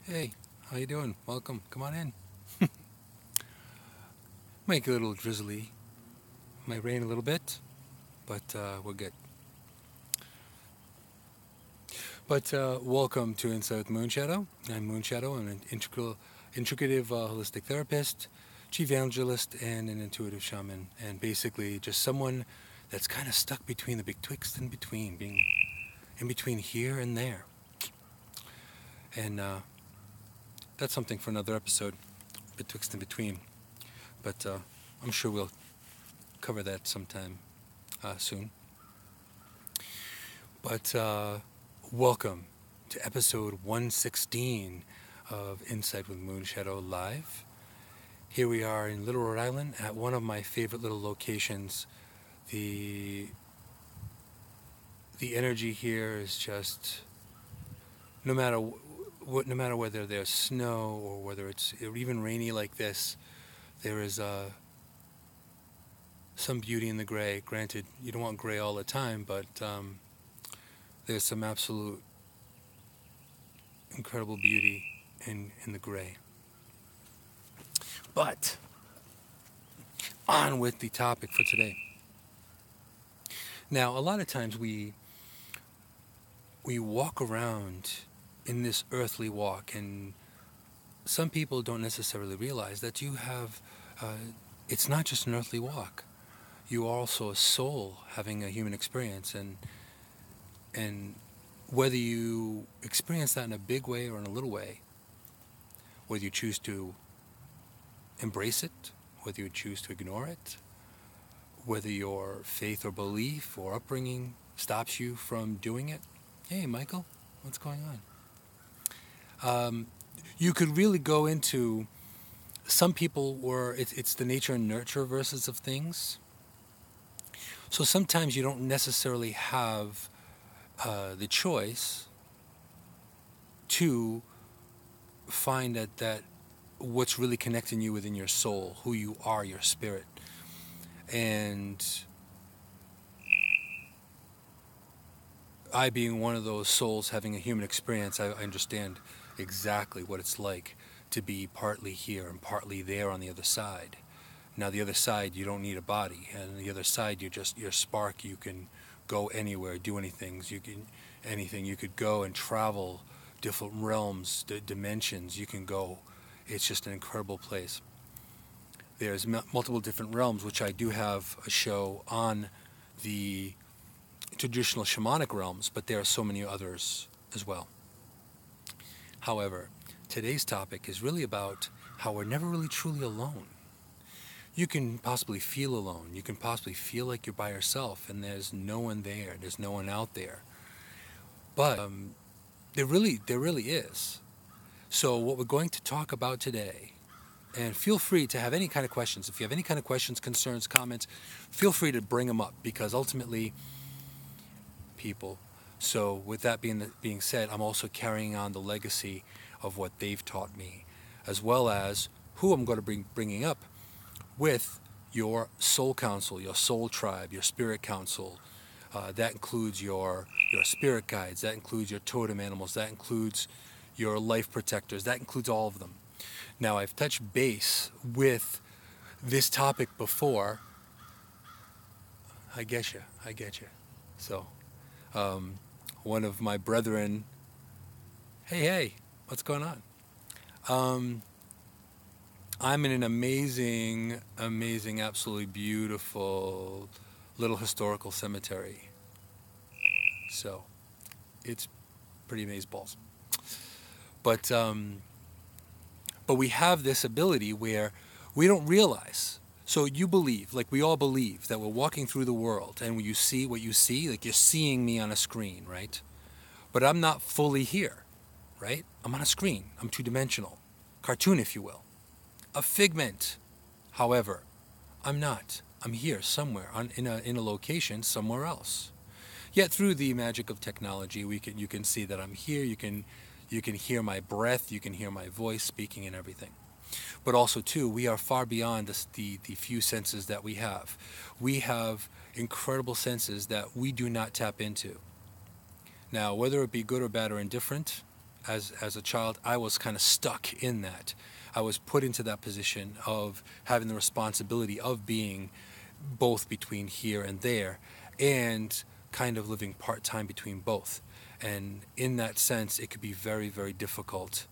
Hey, how you doing? Welcome. Come on in. Might get a little drizzly. Might rain a little bit, but we're good. But welcome to Inside with Moonshadow. I'm Moonshadow. I'm an integrative holistic therapist, CHI-vangelist, and an intuitive shaman. And basically just someone that's kind of stuck between the big twixt and between, being in between here and there. And that's something for another episode, betwixt and between. But I'm sure we'll cover that sometime soon. But welcome to episode 116 of Insight with Moonshadow Live. Here we are in Little Rhode Island at one of my favorite little locations. The energy here is just no matter whether there's snow or whether it's even rainy like this, there is some beauty in the gray. Granted, you don't want gray all the time, but there's some absolute incredible beauty in the gray. But on with the topic for today. Now, a lot of times we walk around in this earthly walk, and some people don't necessarily realize that you have, it's not just an earthly walk. You are also a soul having a human experience, and whether you experience that in a big way or in a little way, whether you choose to embrace it, whether you choose to ignore it, whether your faith or belief or upbringing stops you from doing it. Hey, Michael, what's going on? You could really go into, some people were, it's the nature and nurture versus of things. So sometimes you don't necessarily have the choice to find that what's really connecting you within your soul, who you are, your spirit. And I, being one of those souls having a human experience, I understand exactly what it's like to be partly here and partly there on the other side. Now, the other side, you don't need a body, and the other side, you're spark. You can go anywhere, do anything. You could go and travel different realms, dimensions. You can go. It's just an incredible place. There's multiple different realms, which I do have a show on the traditional shamanic realms, but there are so many others as well. However, today's topic is really about how we're never really truly alone. You can possibly feel alone. You can possibly feel like you're by yourself and there's no one there. There's no one out there. But there really is. So what we're going to talk about today, and feel free to have any kind of questions. If you have any kind of questions, concerns, comments, feel free to bring them up, because ultimately, people. So with that being said, I'm also carrying on the legacy of what they've taught me, as well as who I'm going to be bringing up with your soul council, your soul tribe, your spirit council. That includes your spirit guides. That includes your totem animals. That includes your life protectors. That includes all of them. Now, I've touched base with this topic before. I get you. So, one of my brethren, hey, what's going on? I'm in an amazing, absolutely beautiful little historical cemetery. So, it's pretty amazeballs. But we have this ability where we don't realize. So you believe, like we all believe, that we're walking through the world, and when you see what you see, like you're seeing me on a screen, right? But I'm not fully here, right? I'm on a screen. I'm two-dimensional. Cartoon, if you will. A figment. However, I'm not. I'm here somewhere, in a location somewhere else. Yet through the magic of technology, you can see that I'm here. You can hear my breath. You can hear my voice speaking and everything. But also, too, we are far beyond the few senses that we have. We have incredible senses that we do not tap into. Now, whether it be good or bad or indifferent, as a child, I was kind of stuck in that. I was put into that position of having the responsibility of being both between here and there, and kind of living part-time between both. And in that sense, it could be very, very difficult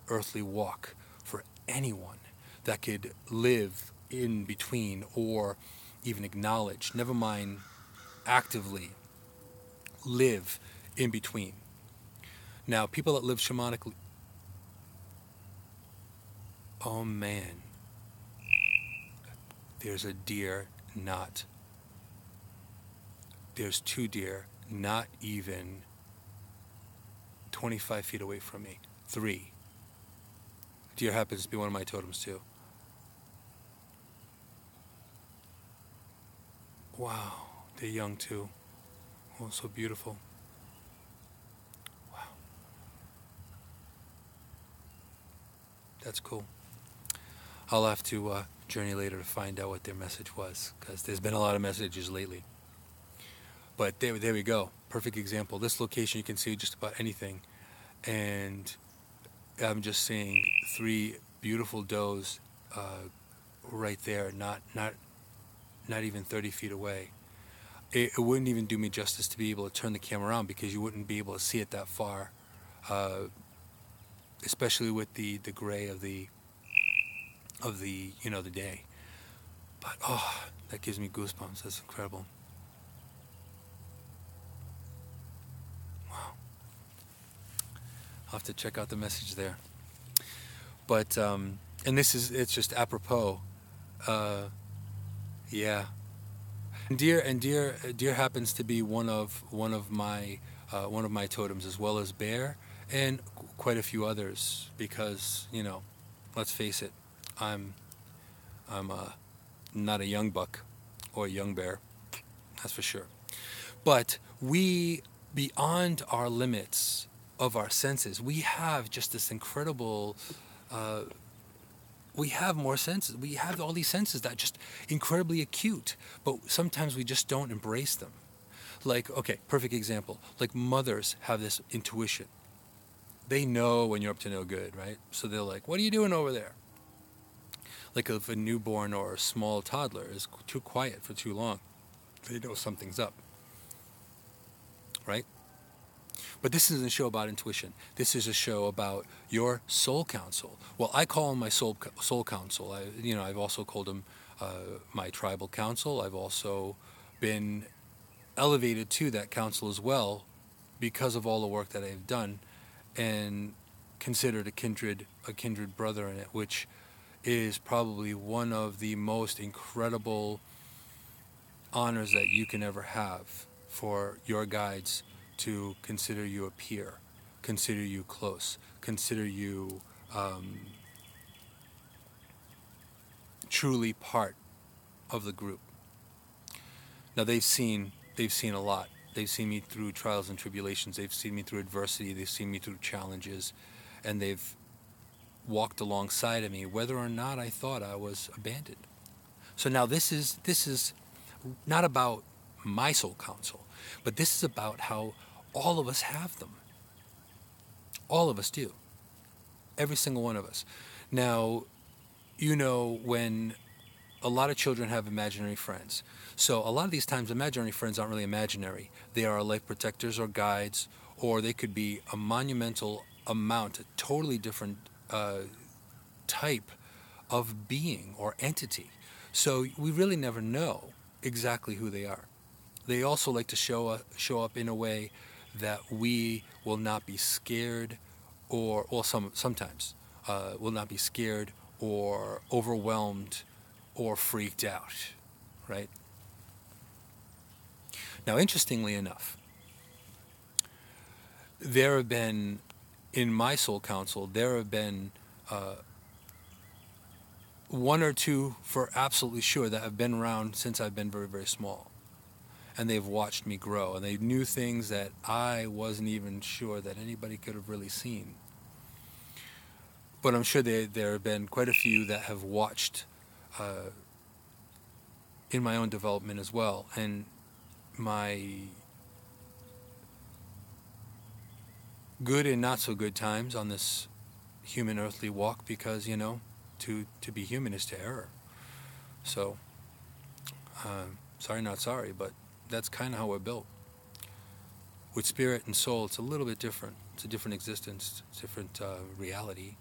earthly walk for anyone that could live in between or even acknowledge, never mind actively live in between. Now, people that live shamanically, oh man, there's a deer there's two deer not even 25 feet away from me. 3. Deer happens to be one of my totems too. Wow, they're young too. Oh, so beautiful. Wow. That's cool. I'll have to journey later to find out what their message was, because there's been a lot of messages lately. But there we go. Perfect example. This location, you can see just about anything. And I'm just seeing 3 beautiful does right there, not even 30 feet away. It wouldn't even do me justice to be able to turn the camera around, because you wouldn't be able to see it that far, especially with the gray of the the day. But oh, that gives me goosebumps. That's incredible. Wow. I'll have to check out the message there. But and it's just apropos. Yeah. Deer happens to be one of my totems, as well as bear and quite a few others, because let's face it, I'm not a young buck or a young bear, that's for sure. But we, beyond our limits of our senses, we have just this incredible. We have more senses. We have all these senses that are just incredibly acute, but sometimes we just don't embrace them. Like, okay, perfect example. Like, mothers have this intuition. They know when you're up to no good, right? So they're like, what are you doing over there? Like, if a newborn or a small toddler is too quiet for too long, they know something's up, right? But this isn't a show about intuition. This is a show about your soul council. Well, I call him my soul council. I've also called him my tribal council. I've also been elevated to that council as well, because of all the work that I've done, and considered a kindred brother in it, which is probably one of the most incredible honors that you can ever have, for your guides to consider you a peer, consider you close, consider you truly part of the group. Now, they've seen a lot. They've seen me through trials and tribulations. They've seen me through adversity. They've seen me through challenges, and they've walked alongside of me, whether or not I thought I was abandoned. So now this is not about my soul council, but this is about how all of us have them. All of us do. Every single one of us. Now, when a lot of children have imaginary friends. So a lot of these times, imaginary friends aren't really imaginary. They are life protectors or guides, or they could be a monumental amount, a totally different type of being or entity. So we really never know exactly who they are. They also like to show up in a way that we will not be scared, or sometimes will not be scared or overwhelmed or freaked out, right? Now, interestingly enough, there have been, in my soul council, there have been one or two, for absolutely sure, that have been around since I've been very, very small. And they've watched me grow, and they knew things that I wasn't even sure that anybody could have really seen. But I'm sure there have been quite a few that have watched in my own development as well, and my good and not so good times on this human earthly walk, because, to be human is to err. So, sorry, not sorry, but that's kind of how we're built. With spirit and soul, it's a little bit different. It's a different existence, it's a different reality.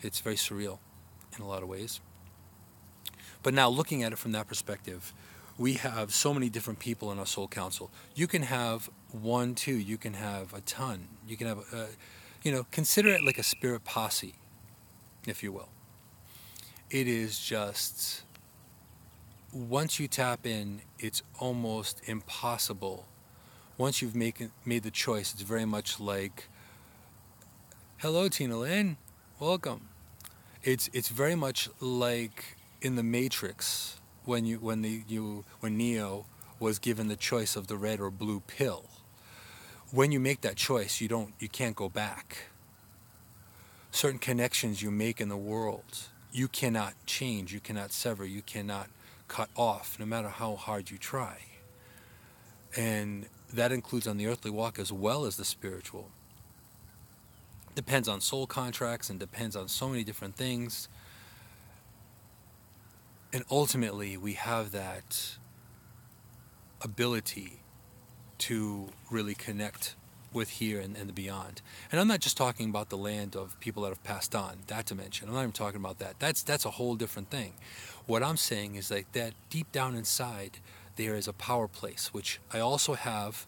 It's very surreal in a lot of ways. But now, looking at it from that perspective, we have so many different people in our soul council. You can have one, two, you can have a ton. You can have, consider it like a spirit posse, if you will. It is just, once you tap in, it's almost impossible. Once you've made the choice, it's very much like, hello, Tina Lynn, welcome. It's very much like in the Matrix when Neo was given the choice of the red or blue pill. When you make that choice, you can't go back. Certain connections you make in the world, you cannot change, you cannot sever, you cannot cut off, no matter how hard you try. And that includes on the earthly walk as well as the spiritual. Depends on soul contracts and depends on so many different things. And ultimately, we have that ability to really connect with here and the beyond. And I'm not just talking about the land of people that have passed on, that dimension. I'm not even talking about that. That's a whole different thing. What I'm saying is like that deep down inside, there is a power place, which I also have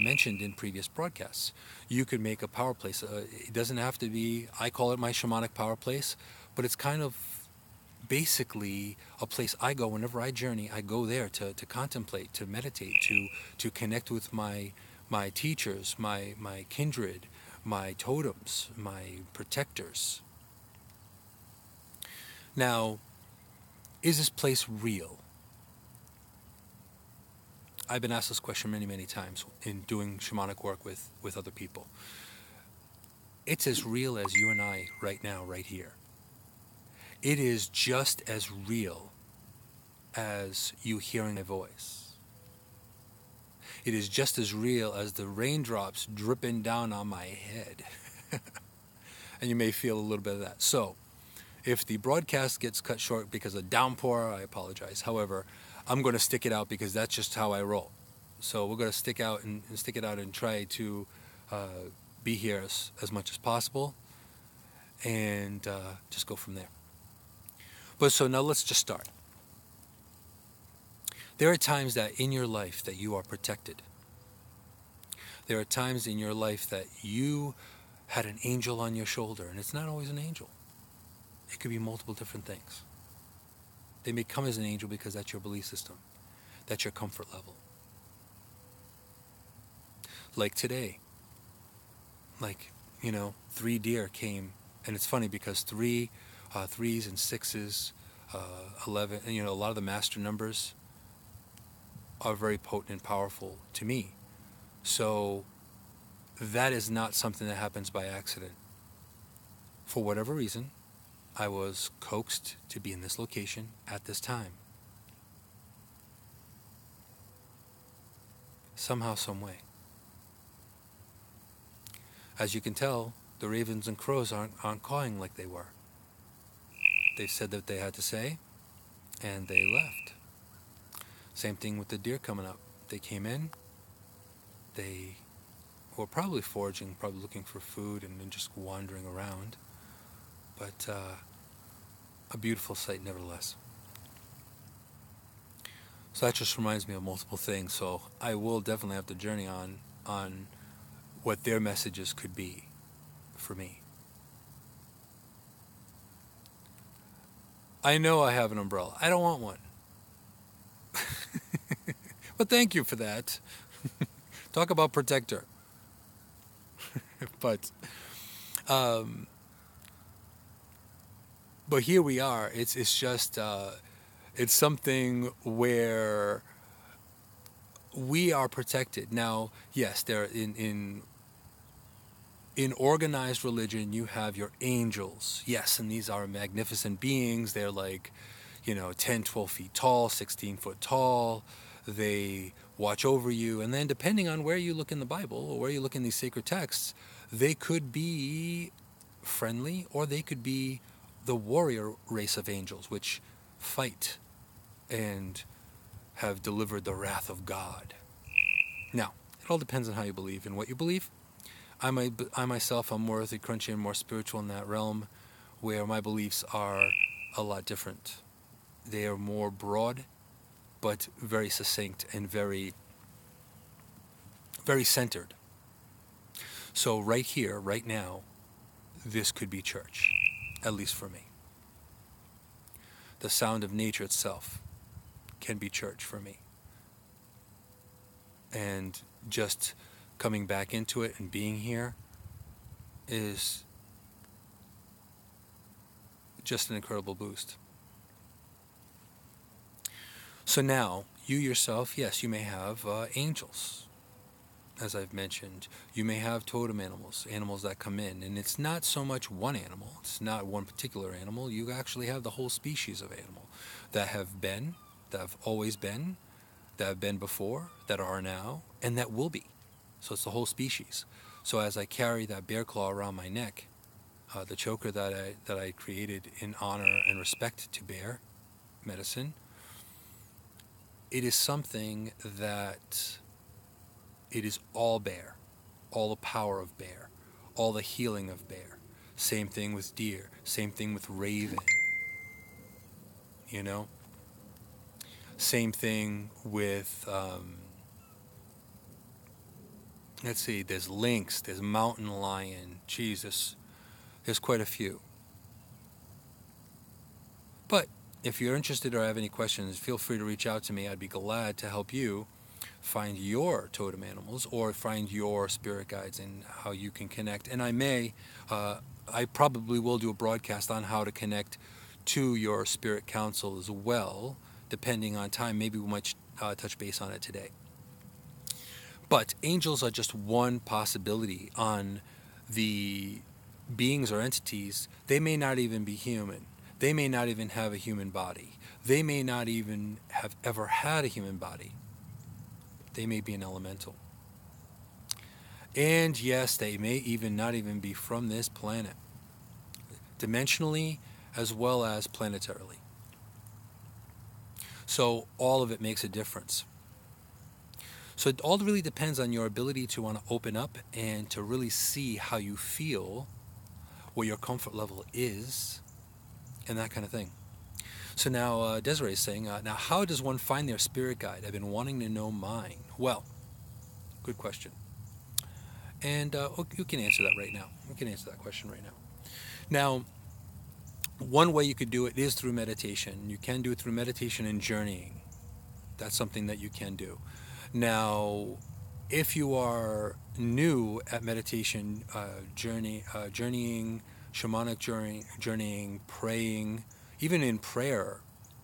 mentioned in previous broadcasts. You could make a power place. It doesn't have to be, I call it my shamanic power place, but it's kind of basically a place I go whenever I journey. I go there to contemplate, to meditate, to connect with my teachers, my kindred, my totems, my protectors. Now, is this place real? I've been asked this question many, many times in doing shamanic work with other people. It's as real as you and I right now, right here. It is just as real as you hearing my voice. It is just as real as the raindrops dripping down on my head. And you may feel a little bit of that. So, if the broadcast gets cut short because of downpour, I apologize. However, I'm going to stick it out because that's just how I roll. So we're going to stick it out and try to be here as much as possible, and just go from there. But so now let's just start. There are times that in your life that you are protected. There are times in your life that you had an angel on your shoulder, and it's not always an angel. It could be multiple different things. They may come as an angel because that's your belief system. That's your comfort level. Like today. 3 deer came, and it's funny because 3s and 6s, 11, and a lot of the master numbers are very potent and powerful to me. So that is not something that happens by accident. For whatever reason, I was coaxed to be in this location at this time. Somehow, some way. As you can tell, the ravens and crows aren't cawing like they were. They said that they had to say, and they left. Same thing with the deer coming up. They came in, they were probably foraging, probably looking for food and then just wandering around. But a beautiful sight nevertheless. So that just reminds me of multiple things. So I will definitely have to journey on what their messages could be for me. I know I have an umbrella. I don't want one. But thank you for that. Talk about protector. But here we are. It's just it's something where we are protected. Now, yes, there in organized religion, you have your angels. Yes, and these are magnificent beings. They're like, 10, 12 feet tall, 16 foot tall. they watch over you, and then depending on where you look in the Bible or where you look in these sacred texts, they could be friendly or they could be the warrior race of angels, which fight and have delivered the wrath of God. Now, it all depends on how you believe and what you believe. I myself, I'm more crunchy and more spiritual in that realm, where my beliefs are a lot different. They are more broad, but very succinct and very, very centered. So right here, right now, this could be church, at least for me. The sound of nature itself can be church for me. And just coming back into it and being here is just an incredible boost. So now, you yourself, yes, you may have angels, as I've mentioned. You may have totem animals, animals that come in. And it's not so much one animal. It's not one particular animal. You actually have the whole species of animal that have been, that have always been, that have been before, that are now, and that will be. So it's the whole species. So as I carry that bear claw around my neck, the choker that I created in honor and respect to bear medicine, it is something that it is all bear, all the power of bear, all the healing of bear. Same thing with deer, same thing with raven, you know? Same thing with, let's see, there's lynx, there's mountain lion, Jesus, there's quite a few. But if you're interested or have any questions, feel free to reach out to me. I'd be glad to help you find your totem animals or find your spirit guides and how you can connect. And I probably will do a broadcast on how to connect to your spirit council as well, depending on time. Maybe we might touch base on it today. But angels are just one possibility on the beings or entities. They may not even be human. They may not even have a human body. They may not even have ever had a human body. They may be an elemental. And yes, they may even not even be from this planet, dimensionally as well as planetarily. So all of it makes a difference. So it all really depends on your ability to want to open up and to really see how you feel, what your comfort level is, and that kind of thing. So now Desiree is saying, now how does one find their spirit guide? I've been wanting to know mine. Well, good question. And you can answer that right now. You can answer that question right now. Now, one way you could do it is through meditation. You can do it through meditation and journeying. That's something that you can do. Now, if you are new at meditation, journeying, shamanic journeying, praying, even in prayer,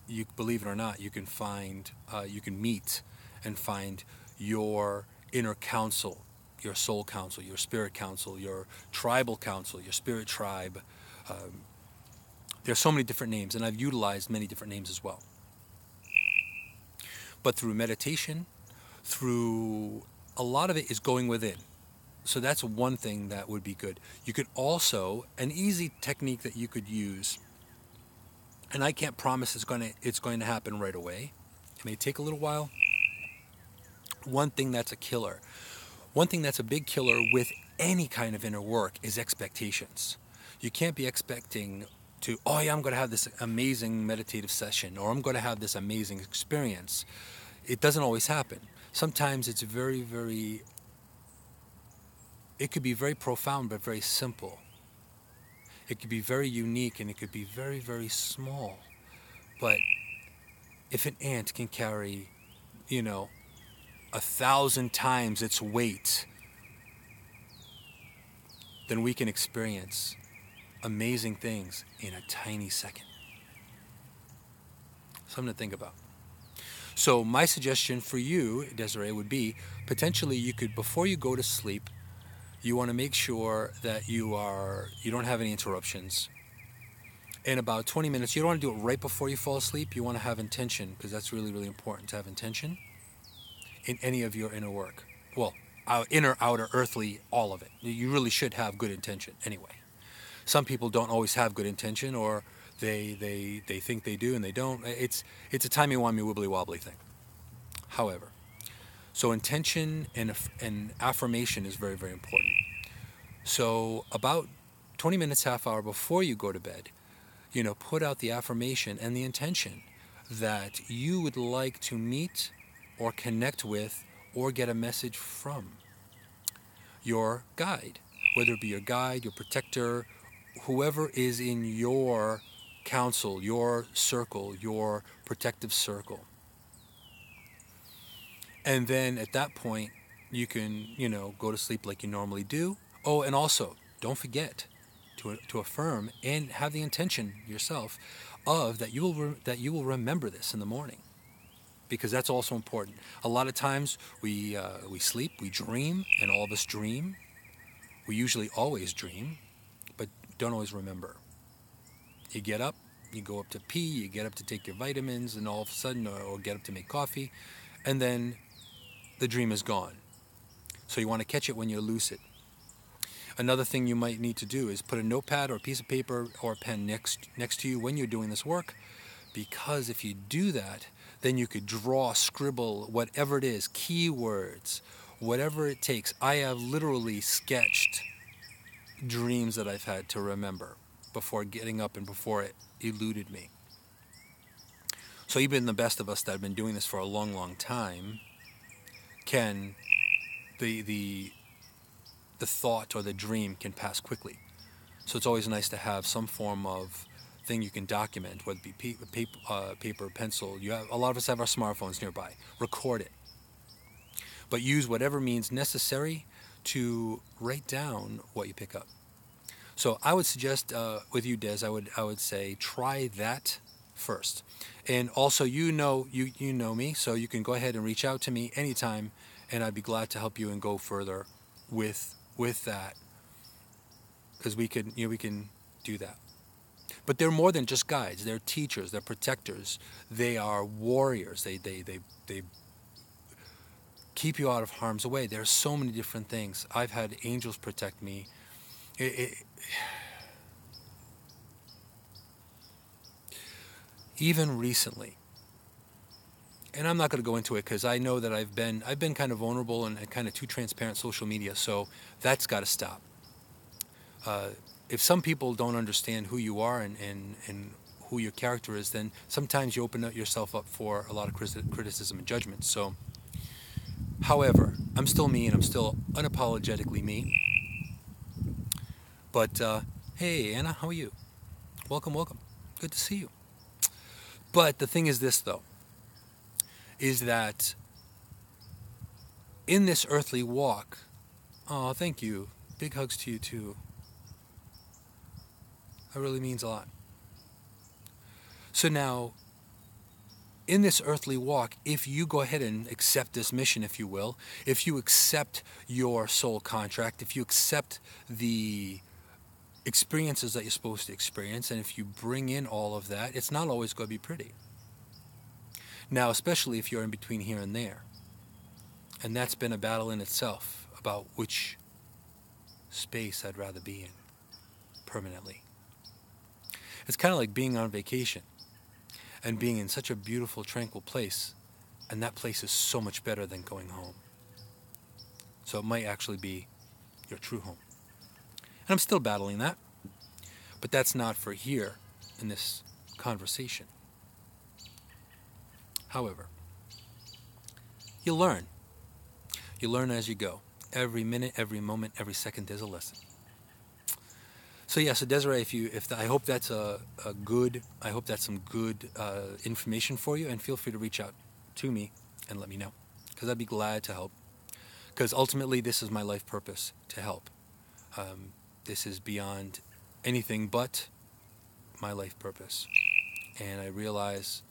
you believe it or not, you can find, you can meet and find your inner council, your soul council, your spirit council, your tribal council, your spirit tribe. There's so many different names, and I've utilized many different names as well. But through meditation, through a lot of it is going within. So that's one thing that would be good. You could also, an easy technique that you could use, and I can't promise it's going to happen right away. It may take a little while. One thing that's a killer, one thing that's a big killer with any kind of inner work is expectations. You can't be expecting to, oh yeah, I'm going to have this amazing meditative session, or I'm going to have this amazing experience. It doesn't always happen. Sometimes it's very, very, it could be very profound, but very simple. It could be very unique, and it could be very, very small. But if an ant can carry, 1,000 times its weight, then we can experience amazing things in a tiny second. Something to think about. So my suggestion for you, Desiree, would be potentially you could, before you go to sleep, you want to make sure that you don't have any interruptions. In about 20 minutes, you don't want to do it right before you fall asleep. You want to have intention, because that's really, really important to have intention. in any of your inner work. Well, inner, outer, earthly, all of it. You really should have good intention anyway. Some people don't always have good intention, or they think they do and they don't. It's a timey-wimey, wibbly-wobbly thing. However, so intention and affirmation is very, very important. So about 20 minutes, half hour before you go to bed, put out the affirmation and the intention that you would like to meet or connect with or get a message from your guide, whether it be your guide, your protector, whoever is in your counsel, your circle, your protective circle. And then at that point, you can, go to sleep like you normally do. Oh, and also, don't forget to affirm and have the intention yourself of that you will remember this in the morning, because that's also important. A lot of times we sleep, we dream, and all of us dream. We usually always dream, but don't always remember. You get up, you go up to pee, you get up to take your vitamins, and all of a sudden, or get up to make coffee, and then the dream is gone. So you want to catch it when you're lucid. Another thing you might need to do is put a notepad or a piece of paper or a pen next to you when you're doing this work, because if you do that, then you could draw, scribble, whatever it is, keywords, whatever it takes. I have literally sketched dreams that I've had to remember before getting up and before it eluded me. So even the best of us that have been doing this for a long, long time can, the thought or the dream can pass quickly. So it's always nice to have some form of thing you can document, whether it be paper, pencil. A lot of us have our smartphones nearby. Record it. But use whatever means necessary to write down what you pick up. So I would suggest with you, Des, I would say try that first. And also, you know me, so you can go ahead and reach out to me anytime, and I'd be glad to help you and go further with that, because we can do that. But they're more than just guides. They're teachers. They're protectors. They are warriors. They keep you out of harm's way. There are so many different things. I've had angels protect me. Even recently, and I'm not going to go into it because I know that I've been kind of vulnerable and kind of too transparent social media, so that's got to stop. If some people don't understand who you are and who your character is, then sometimes you open yourself up for a lot of criticism and judgment. So, however, I'm still me, and I'm still unapologetically me. But, hey, Anna, how are you? Welcome. Good to see you. But the thing is this, though, is that in this earthly walk, oh, thank you. Big hugs to you, too. That really means a lot. So now, in this earthly walk, if you go ahead and accept this mission, if you will, if you accept your soul contract, if you accept the experiences that you're supposed to experience, and if you bring in all of that, it's not always going to be pretty. Now, especially if you're in between here and there. And that's been a battle in itself about which space I'd rather be in permanently. It's kind of like being on vacation and being in such a beautiful, tranquil place, and that place is so much better than going home. So it might actually be your true home. And I'm still battling that, but that's not for here in this conversation. However, you learn. You learn as you go. Every minute, every moment, every second, there's a lesson. So yeah, so Desiree, I hope that's some good information for you, and feel free to reach out to me and let me know, because I'd be glad to help. Because ultimately, this is my life purpose, to help. This is beyond anything but my life purpose, and I realize,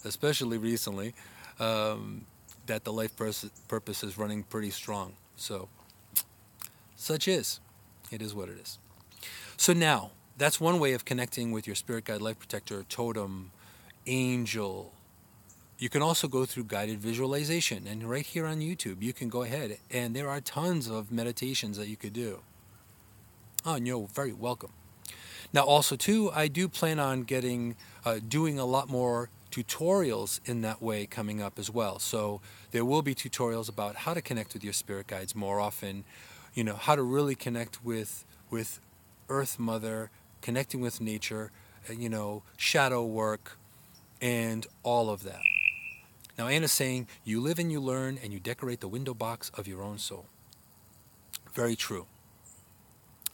especially recently, that the life purpose is running pretty strong. So, such is. It is what it is. So now, that's one way of connecting with your spirit guide, life protector, totem, angel, You can also go through guided visualization. And right here on YouTube, you can go ahead, and there are tons of meditations that you could do. Oh, and you're very welcome. Now, also, too, I do plan on doing a lot more tutorials in that way coming up as well. So there will be tutorials about how to connect with your spirit guides more often, how to really connect with Earth Mother, connecting with nature, shadow work, and all of that. Now, Anna's saying, you live and you learn, and you decorate the window box of your own soul. Very true.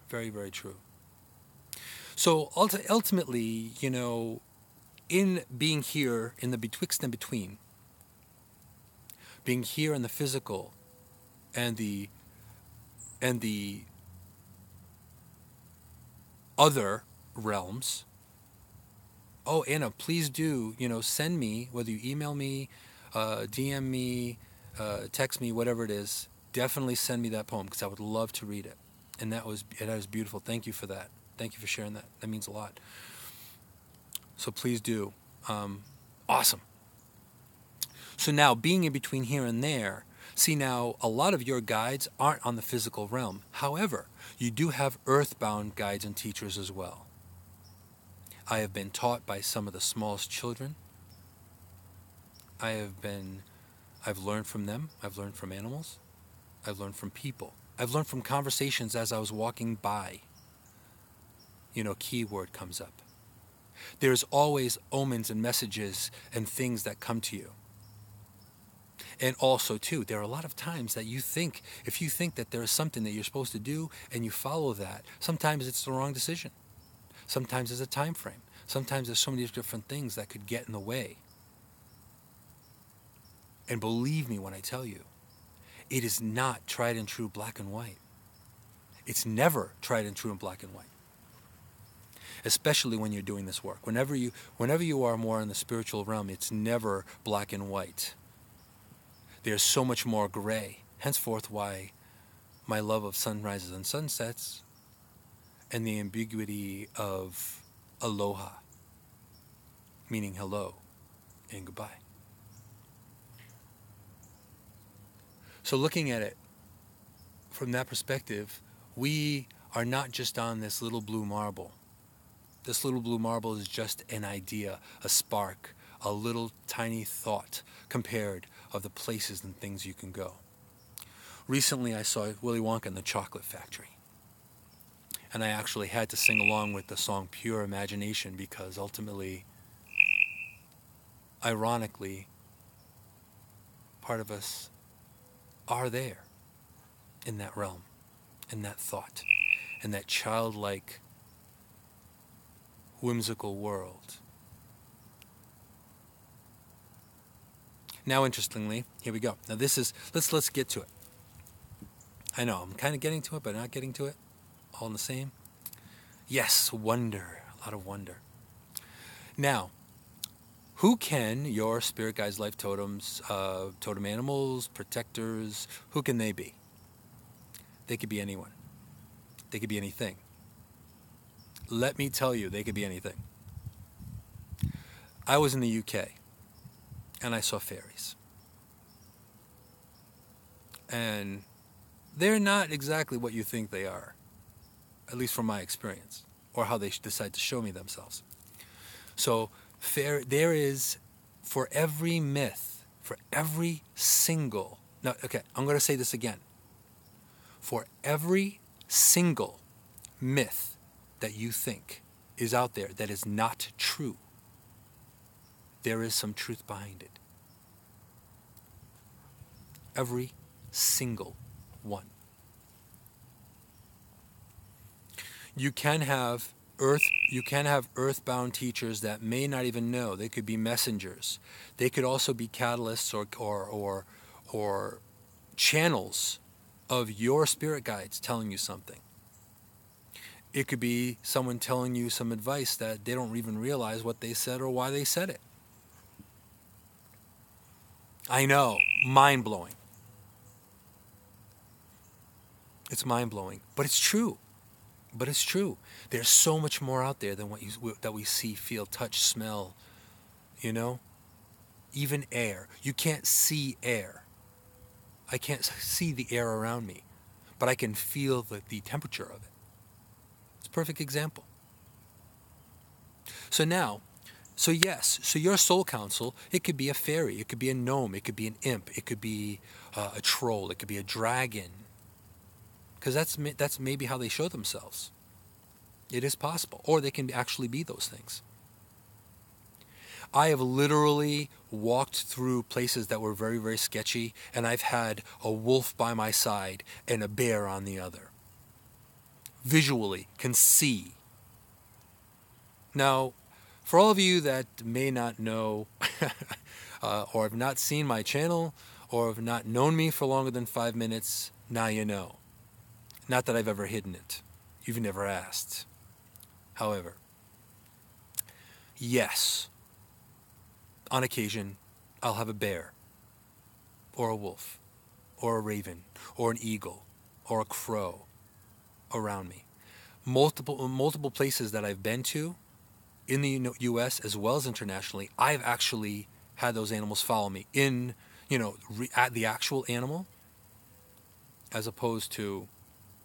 Very, very true. So ultimately, in being here in the betwixt and between, being here in the physical and the other realms. Oh, Anna, please do, send me, whether you email me, DM me, text me, whatever it is, definitely send me that poem because I would love to read it. And that was beautiful. Thank you for that. Thank you for sharing that. That means a lot. So please do. Awesome. So now, being in between here and there, see now, a lot of your guides aren't on the physical realm. However, you do have earthbound guides and teachers as well. I have been taught by some of the smallest children. I've learned from them. I've learned from animals. I've learned from people. I've learned from conversations as I was walking by. Keyword comes up. There's always omens and messages and things that come to you. And also, too, there are a lot of times that if you think that there is something that you're supposed to do and you follow that, sometimes it's the wrong decision. Sometimes there's a time frame. Sometimes there's so many different things that could get in the way. And believe me when I tell you, it is not tried and true black and white. It's never tried and true in black and white. Especially when you're doing this work. Whenever you are more in the spiritual realm, it's never black and white. There's so much more gray. Henceforth why my love of sunrises and sunsets and the ambiguity of aloha, meaning hello and goodbye. So looking at it from that perspective, we are not just on this little blue marble. This little blue marble is just an idea, a spark, a little tiny thought compared of the places and things you can go. Recently I saw Willy Wonka and the Chocolate Factory. And I actually had to sing along with the song Pure Imagination because ultimately, ironically, part of us are there in that realm, in that thought, in that childlike, whimsical world. Now, interestingly, here we go. Now this is, let's get to it. I know, I'm kind of getting to it, but not getting to it. All in the same. Yes, wonder. A lot of wonder. Now, who can your spirit guides, life totems, totem animals, protectors, who can they be? They could be anyone. They could be anything. Let me tell you, they could be anything. I was in the UK, and I saw fairies. And they're not exactly what you think they are, at least from my experience, or how they decide to show me themselves. So there is, for every myth, for every single, no, okay, I'm going to say this again. For every single myth that you think is out there that is not true, there is some truth behind it. Every single one. You can have earthbound teachers that may not even know. They could be messengers. They could also be catalysts or channels of your spirit guides telling you something. It could be someone telling you some advice that they don't even realize what they said or why they said it. I know, mind-blowing. It's mind-blowing, but it's true. But it's true. There's so much more out there than that we see, feel, touch, smell, even air. You can't see air. I can't see the air around me, but I can feel the temperature of it. It's a perfect example. So your soul counsel, it could be a fairy, it could be a gnome, it could be an imp, it could be a troll, it could be a dragon. Because that's maybe how they show themselves. It is possible. Or they can actually be those things. I have literally walked through places that were very, very sketchy, and I've had a wolf by my side and a bear on the other. Visually, can see. Now, for all of you that may not know or have not seen my channel or have not known me for longer than 5 minutes, now you know. Not that I've ever hidden it. You've never asked. However, yes, on occasion, I'll have a bear or a wolf or a raven or an eagle or a crow around me. Multiple places that I've been to in the U.S. as well as internationally, I've actually had those animals follow me at the actual animal as opposed to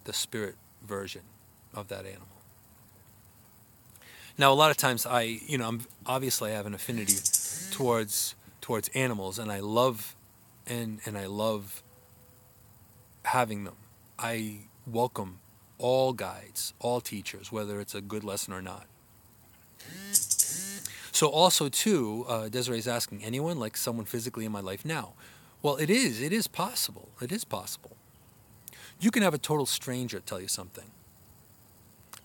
the spirit version of that animal. Now, a lot of times I have an affinity towards animals, and I love having them. I welcome all guides, all teachers, whether it's a good lesson or not. So also too, Desiree's asking, anyone, like someone physically in my life now? Well, it is possible. It is possible. You can have a total stranger tell you something.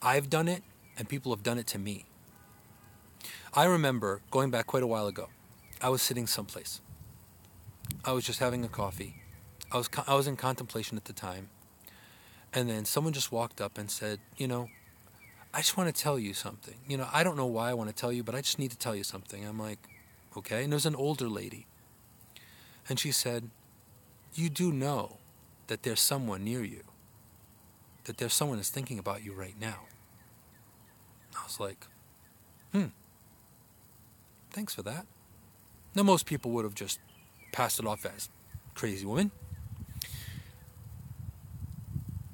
I've done it, and people have done it to me. I remember going back quite a while ago. I was sitting someplace. I was just having a coffee. I was in contemplation at the time. And then someone just walked up and said, I just want to tell you something. I don't know why I want to tell you, but I just need to tell you something. I'm like, okay. And it was an older lady. And she said, you do know that there's someone near you, that there's someone that's thinking about you right now. I was like, thanks for that. Now, most people would have just passed it off as crazy woman.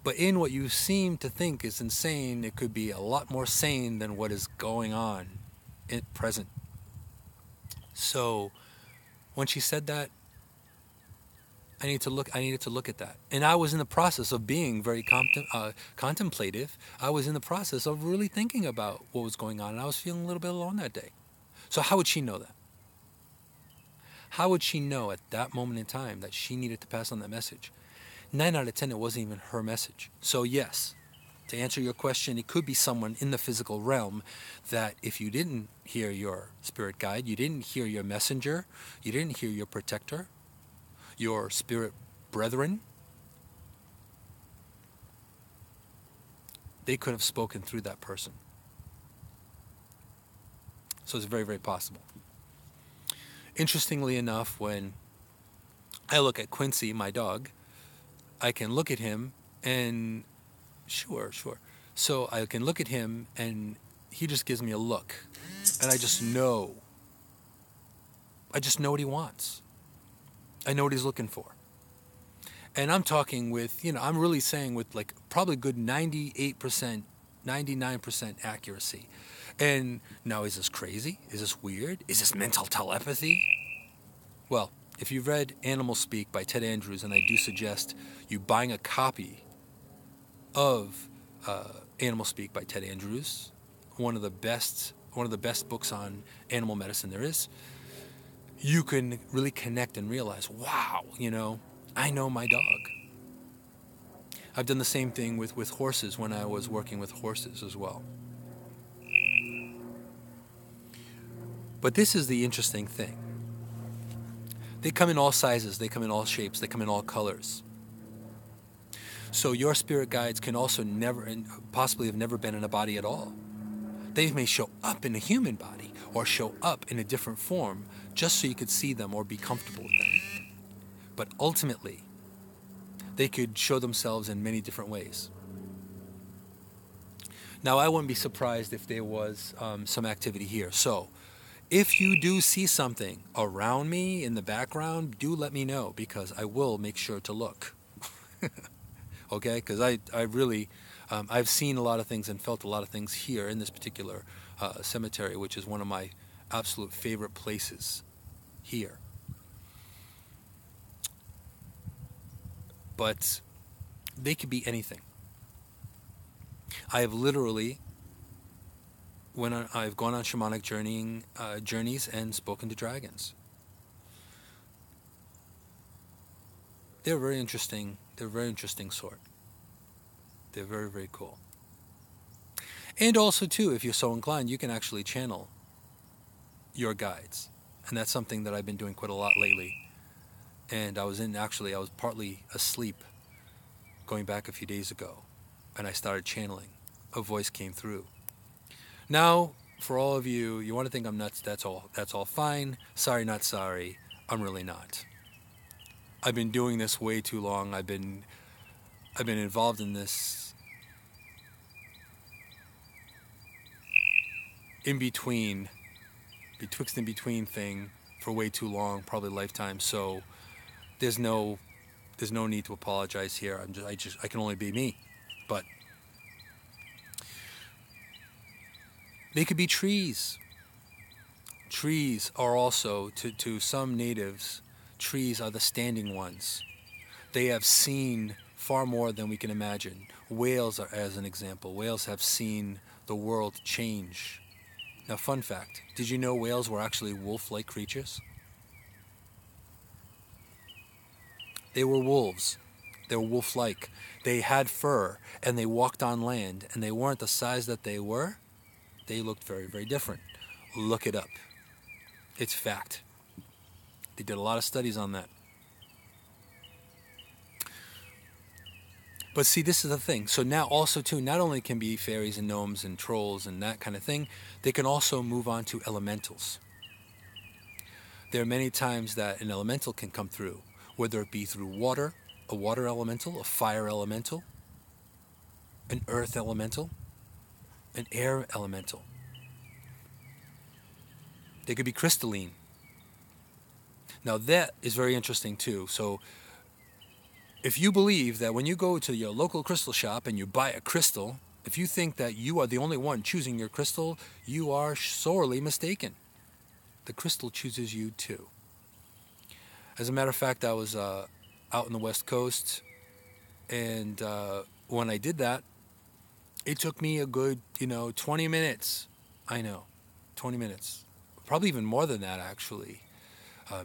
But in what you seem to think is insane, it could be a lot more sane than what is going on at present. So when she said that, I needed to look at that. And I was in the process of being very contemplative. I was in the process of really thinking about what was going on, and I was feeling a little bit alone that day. So how would she know that? How would she know at that moment in time that she needed to pass on that message? 9 out of 10, it wasn't even her message. So yes, to answer your question, it could be someone in the physical realm that if you didn't hear your spirit guide, you didn't hear your messenger, you didn't hear your protector, your spirit brethren, they could have spoken through that person. So it's very, very possible. Interestingly enough, when I look at Quincy, my dog, I can look at him and sure. So I can look at him and he just gives me a look. And I just know what he wants. I know what he's looking for. And I'm talking with, I'm really saying with like probably good 98%, 99% accuracy. And now, is this crazy? Is this weird? Is this mental telepathy? Well, if you've read Animal Speak by Ted Andrews, and I do suggest you buying a copy of Animal Speak by Ted Andrews, one of the best books on animal medicine there is, you can really connect and realize, wow, I know my dog. I've done the same thing with horses when I was working with horses as well. But this is the interesting thing. They come in all sizes, they come in all shapes, they come in all colors. So your spirit guides can also never, and possibly have never been in a body at all. They may show up in a human body or show up in a different form just so you could see them or be comfortable with them. But ultimately, they could show themselves in many different ways. Now, I wouldn't be surprised if there was some activity here. So, If you do see something around me in the background, do let me know, because I will make sure to look. Okay? Because I really, I've seen a lot of things and felt a lot of things here in this particular cemetery, which is one of my absolute favorite places here. But they could be anything. I have literally, I've gone on shamanic journeys and spoken to dragons. They're very interesting. They're a very interesting sort. They're very, very cool. And also, too, if you're so inclined, you can actually channel your guides. And that's something that I've been doing quite a lot lately. And I was partly asleep going back a few days ago, and I started channeling. A voice came through. Now, for all of you, you want to think I'm nuts, that's all fine. Sorry, not sorry. I'm really not. I've been doing this way too long. I've been involved in this betwixt and between thing for way too long, probably lifetime. So there's no need to apologize here. I can only be me. But they could be trees. Trees are also, to some natives, trees are the standing ones. They have seen far more than we can imagine. Whales are, as an example. Whales have seen the world change. Now, fun fact, did you know whales were actually wolf-like creatures? They were wolves. They were wolf-like. They had fur, and they walked on land, and they weren't the size that they were. They looked very, very different. Look it up. It's fact. They did a lot of studies on that. But see, this is the thing. So now also, too, not only can be fairies and gnomes and trolls and that kind of thing, they can also move on to elementals. There are many times that an elemental can come through, whether it be through water, a water elemental, a fire elemental, an earth elemental, an air elemental. They could be crystalline. Now that is very interesting too. So if you believe that when you go to your local crystal shop and you buy a crystal, if you think that you are the only one choosing your crystal, you are sorely mistaken. The crystal chooses you too. As a matter of fact, I was out on the West Coast, and when I did that, it took me a good, 20 minutes. I know, 20 minutes. Probably even more than that, actually.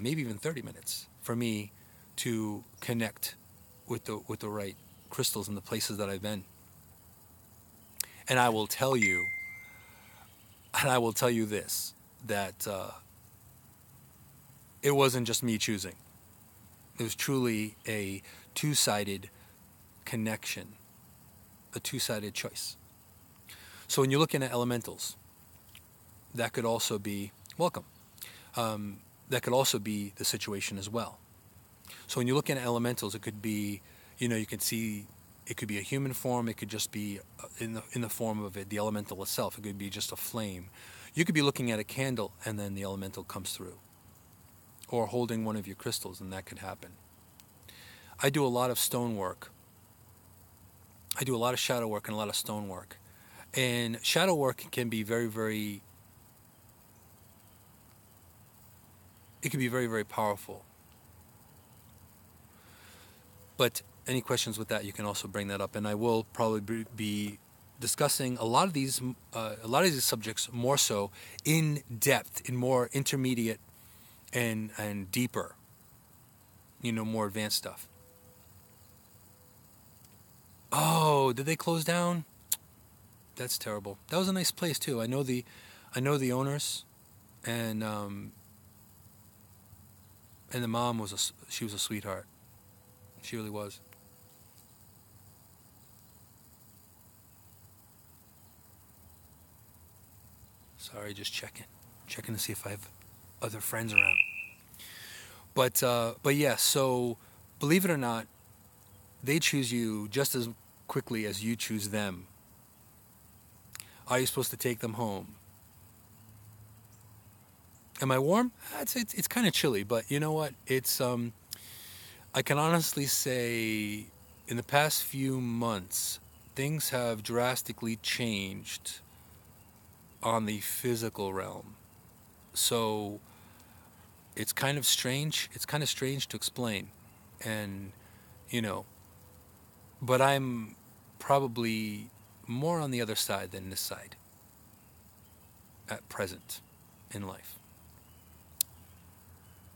Maybe even 30 minutes for me to connect with the right crystals in the places that I've been. And I will tell you this, that it wasn't just me choosing. It was truly a two-sided connection, a two-sided choice. So when you're looking at elementals, that could also be, welcome, that could also be the situation as well. So when you're looking at elementals, it could be, you can see, it could be a human form, it could just be in the form of the elemental itself, it could be just a flame. You could be looking at a candle and then the elemental comes through. Or holding one of your crystals, and that could happen. I do a lot of stone work. I do a lot of shadow work and a lot of stone work. And shadow work can be very, very, it can be very, very powerful. But any questions with that, you can also bring that up. And I will probably be discussing a lot of these subjects more so in depth, in more intermediate and deeper, more advanced stuff. Oh, did they close down? That's terrible. That was a nice place too. I know the owners, and the mom she was a sweetheart. She really was. Sorry, just checking to see if I have other friends around. But yeah, so believe it or not, they choose you just as quickly as you choose them. Are you supposed to take them home? Am I warm? It's kind of chilly, but you know what? I can honestly say in the past few months, things have drastically changed on the physical realm. So it's kind of strange. It's kind of strange to explain. And, you know, but I'm probably more on the other side than this side at present in life.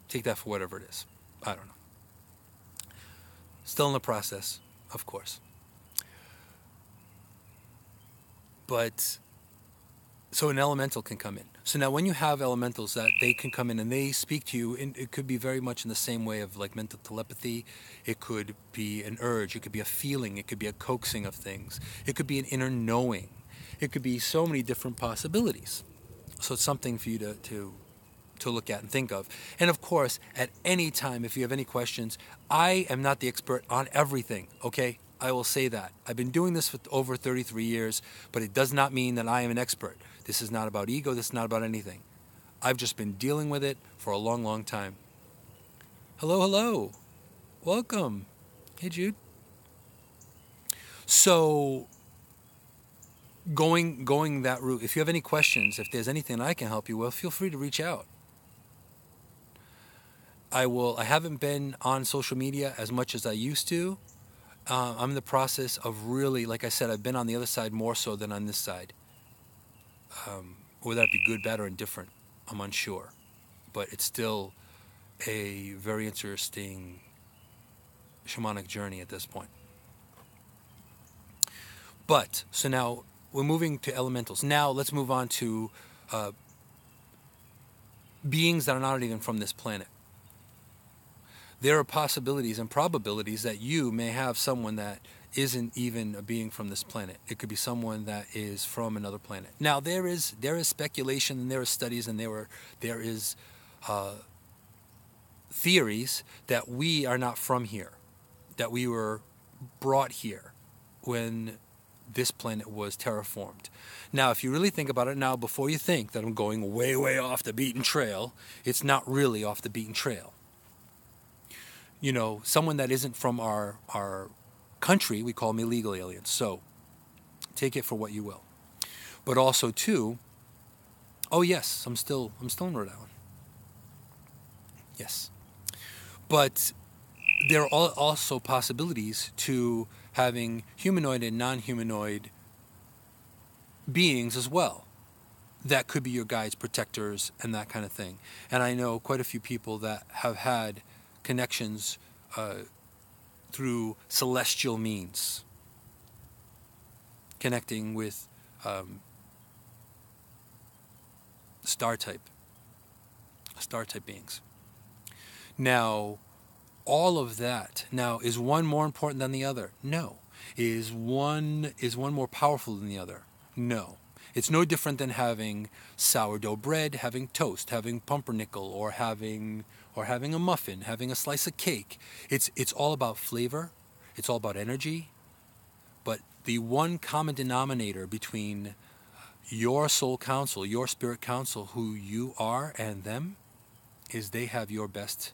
Take that for whatever it is. I don't know. Still in the process, of course. But, so an elemental can come in. So now when you have elementals that they can come in and they speak to you, and it could be very much in the same way of like mental telepathy. It could be an urge. It could be a feeling. It could be a coaxing of things. It could be an inner knowing. It could be so many different possibilities. So it's something for you to look at and think of. And of course, at any time, if you have any questions, I am not the expert on everything, okay? I will say that. I've been doing this for over 33 years, but it does not mean that I am an expert. This is not about ego. This is not about anything. I've just been dealing with it for a long, long time. Hello, hello. Welcome. Hey, Jude. So, going that route, if you have any questions, if there's anything I can help you with, feel free to reach out. I haven't been on social media as much as I used to. I'm in the process of really, like I said, I've been on the other side more so than on this side. Whether that be good, bad, or indifferent, I'm unsure. But it's still a very interesting shamanic journey at this point. But, so now we're moving to elementals. Now let's move on to beings that are not even from this planet. There are possibilities and probabilities that you may have someone that isn't even a being from this planet. It could be someone that is from another planet. Now, there is speculation, and there are studies, and there is theories that we are not from here, that we were brought here when this planet was terraformed. Now, if you really think about it now, before you think that I'm going way, way off the beaten trail, it's not really off the beaten trail. You know, someone that isn't from our country, we call them illegal aliens. So take it for what you will. But also, too, oh yes, I'm still in Rhode Island. Yes. But there are also possibilities to having humanoid and non-humanoid beings as well. That could be your guides, protectors, and that kind of thing. And I know quite a few people that have had connections through celestial means, connecting with star type beings. Now, all of that, now, is one more important than the other? No. Is one more powerful than the other? No. It's no different than having sourdough bread, having toast, having pumpernickel, or having a muffin, having a slice of cake. It's all about flavor. It's all about energy. But the one common denominator between your soul counsel, your spirit counsel, who you are, and them, is they have your best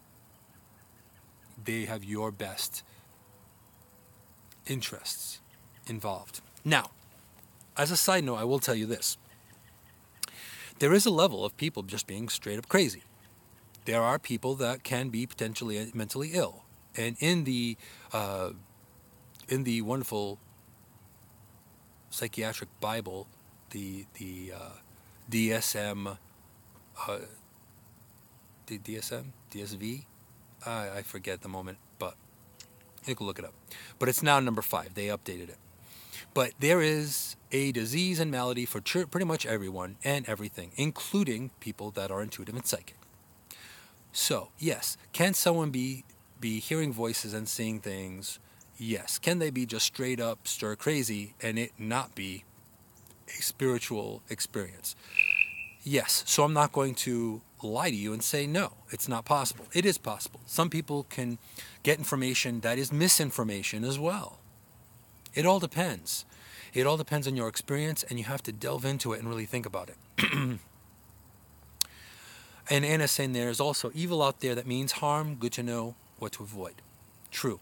interests involved. Now, as a side note, I will tell you this. There is a level of people just being straight up crazy. There are people that can be potentially mentally ill. And in the wonderful psychiatric Bible, the DSM, DSV, I forget at the moment, but you can look it up. But it's now number 5. They updated it. But there is a disease and malady for pretty much everyone and everything, including people that are intuitive and psychic. So, yes, can someone be hearing voices and seeing things? Yes. Can they be just straight up stir crazy and it not be a spiritual experience? Yes. So I'm not going to lie to you and say no, it's not possible. It is possible. Some people can get information that is misinformation as well. It all depends. It all depends on your experience, and you have to delve into it and really think about it. And Anna's saying there is also evil out there that means harm. Good to know what to avoid. True.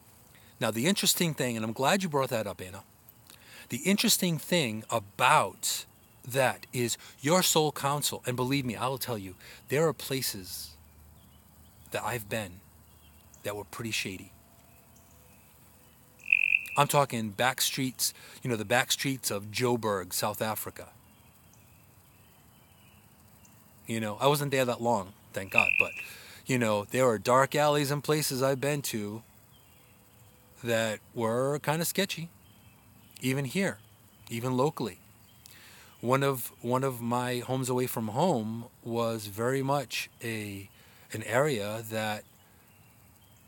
Now, the interesting thing, and I'm glad you brought that up, Anna. The interesting thing about that is your soul counsel. And believe me, I will tell you, there are places that I've been that were pretty shady. I'm talking back streets, the back streets of Joburg, South Africa. I wasn't there that long, thank God. But, there are dark alleys and places I've been to that were kind of sketchy. Even here, even locally. One of my homes away from home was very much an area that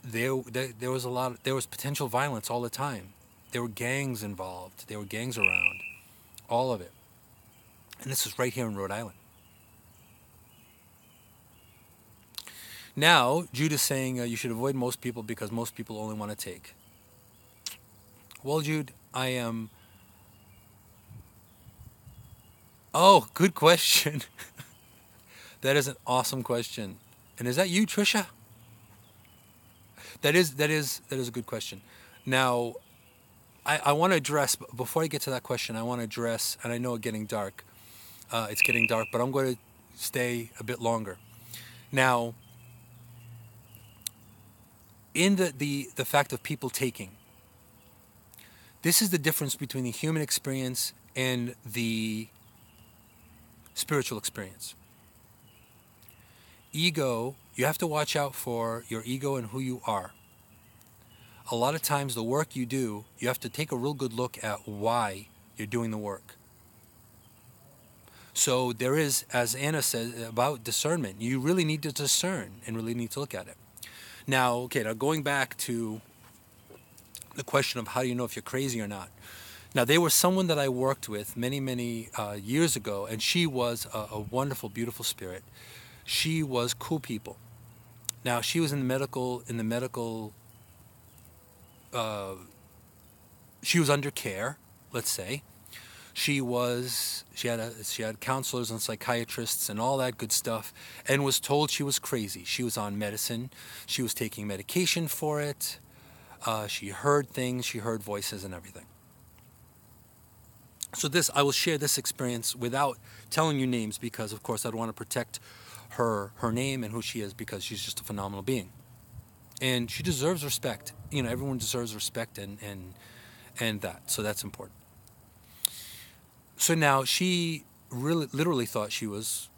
there was potential violence all the time. There were gangs involved. There were gangs around. All of it. And this is right here in Rhode Island. Now, Jude is saying you should avoid most people because most people only want to take. Well, Jude, I am... Oh, good question. That is an awesome question. And is that you, Trisha? That is a good question. Now, I want to address, before I get to that question, I want to address, and I know it's getting dark, but I'm going to stay a bit longer. Now, in the fact of people taking, this is the difference between the human experience and the spiritual experience. Ego, you have to watch out for your ego and who you are. A lot of times the work you do, you have to take a real good look at why you're doing the work. So there is, as Anna said, about discernment. You really need to discern and really need to look at it. Now going back to the question of how do you know if you're crazy or not. Now, there was someone that I worked with many, many years ago, and she was a wonderful, beautiful spirit. She was cool people. Now, she was in the medical, she was under care, let's say. She had counselors and psychiatrists and all that good stuff, and was told she was crazy. She was on medicine. She was taking medication for it. She heard things. She heard voices and everything. So I will share this experience without telling you names because, of course, I'd want to protect her name and who she is because she's just a phenomenal being. And she deserves respect. Everyone deserves respect and that. So that's important. So now she really literally thought she was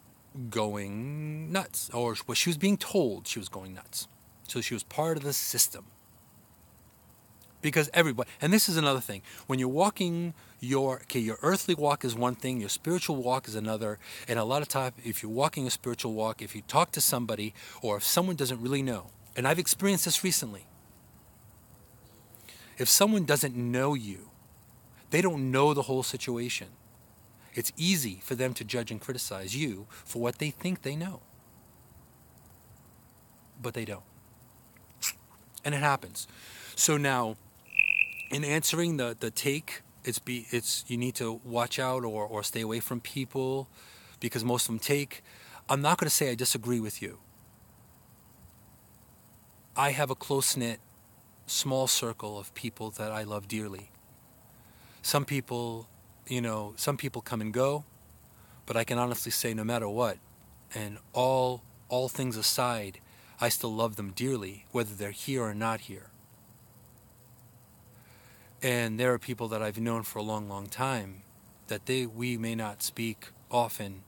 going nuts, or she was being told she was going nuts. So she was part of the system. Because everybody, and this is another thing, when you're walking your earthly walk is one thing, your spiritual walk is another, and a lot of times, if you're walking a spiritual walk, if you talk to somebody, or if someone doesn't really know, and I've experienced this recently, if someone doesn't know you, they don't know the whole situation, it's easy for them to judge and criticize you for what they think they know. But they don't. And it happens. So now, in answering the take, it's you need to watch out or stay away from people because most of them take. I'm not going to say I disagree with you. I have a close-knit, small circle of people that I love dearly. Some people come and go, but I can honestly say no matter what, and all things aside, I still love them dearly, whether they're here or not here. And there are people that I've known for a long, long time that we may not speak often,